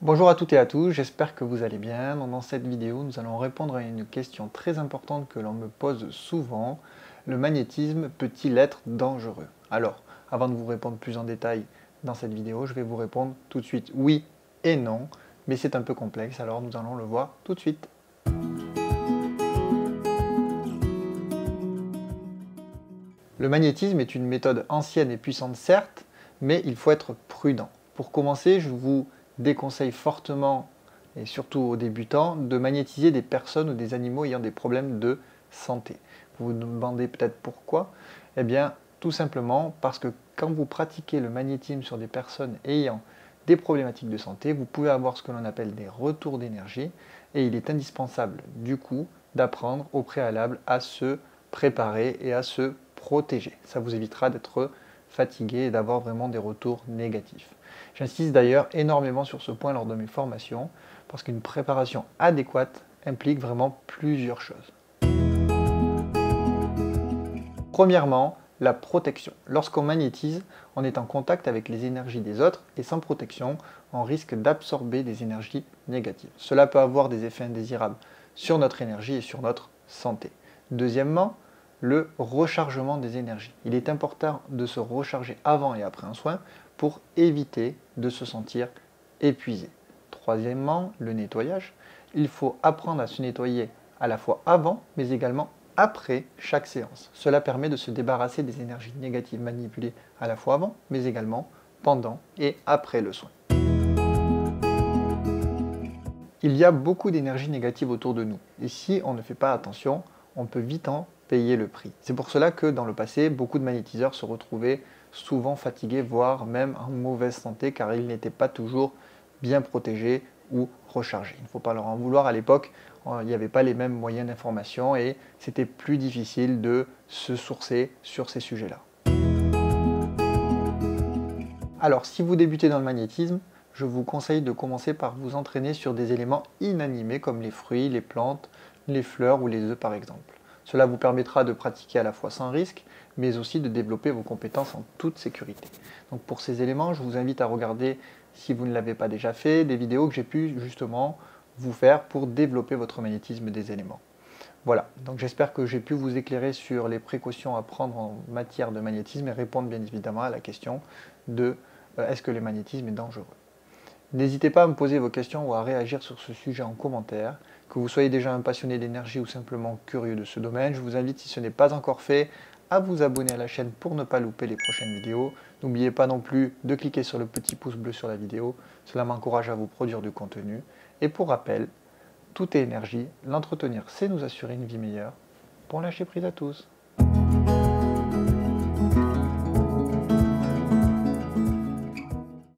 Bonjour à toutes et à tous, j'espère que vous allez bien. Dans cette vidéo, nous allons répondre à une question très importante que l'on me pose souvent. Le magnétisme peut-il être dangereux? Alors, avant de vous répondre plus en détail dans cette vidéo, je vais vous répondre tout de suite oui et non, mais c'est un peu complexe, alors nous allons le voir tout de suite. Le magnétisme est une méthode ancienne et puissante certes, mais il faut être prudent. Pour commencer, je vous déconseille fortement, et surtout aux débutants, de magnétiser des personnes ou des animaux ayant des problèmes de santé. Vous vous demandez peut-être pourquoi? Eh bien, tout simplement parce que quand vous pratiquez le magnétisme sur des personnes ayant des problématiques de santé, vous pouvez avoir ce que l'on appelle des retours d'énergie, et il est indispensable du coup d'apprendre au préalable à se préparer et à se protéger. Ça vous évitera d'être fatigué et d'avoir vraiment des retours négatifs. J'insiste d'ailleurs énormément sur ce point lors de mes formations, parce qu'une préparation adéquate implique vraiment plusieurs choses. Premièrement, la protection. Lorsqu'on magnétise, on est en contact avec les énergies des autres et sans protection, on risque d'absorber des énergies négatives. Cela peut avoir des effets indésirables sur notre énergie et sur notre santé. Deuxièmement, le rechargement des énergies. Il est important de se recharger avant et après un soin pour éviter de se sentir épuisé. Troisièmement, le nettoyage. Il faut apprendre à se nettoyer à la fois avant, mais également après chaque séance. Cela permet de se débarrasser des énergies négatives manipulées à la fois avant, mais également pendant et après le soin. Il y a beaucoup d'énergie négative autour de nous, et si on ne fait pas attention, on peut vite en payer le prix. C'est pour cela que dans le passé, beaucoup de magnétiseurs se retrouvaient souvent fatigués, voire même en mauvaise santé, car ils n'étaient pas toujours bien protégés ou rechargés. Il ne faut pas leur en vouloir, à l'époque, il n'y avait pas les mêmes moyens d'information et c'était plus difficile de se sourcer sur ces sujets-là. Alors, si vous débutez dans le magnétisme, je vous conseille de commencer par vous entraîner sur des éléments inanimés comme les fruits, les plantes, les fleurs ou les œufs par exemple. Cela vous permettra de pratiquer à la fois sans risque, mais aussi de développer vos compétences en toute sécurité. Donc pour ces éléments, je vous invite à regarder, si vous ne l'avez pas déjà fait, des vidéos que j'ai pu justement vous faire pour développer votre magnétisme des éléments. Voilà, donc j'espère que j'ai pu vous éclairer sur les précautions à prendre en matière de magnétisme et répondre bien évidemment à la question de est-ce que le magnétisme est dangereux. N'hésitez pas à me poser vos questions ou à réagir sur ce sujet en commentaire. Que vous soyez déjà un passionné d'énergie ou simplement curieux de ce domaine, je vous invite, si ce n'est pas encore fait, à vous abonner à la chaîne pour ne pas louper les prochaines vidéos. N'oubliez pas non plus de cliquer sur le petit pouce bleu sur la vidéo, cela m'encourage à vous produire du contenu. Et pour rappel, tout est énergie, l'entretenir c'est nous assurer une vie meilleure. Bon lâcher prise à tous.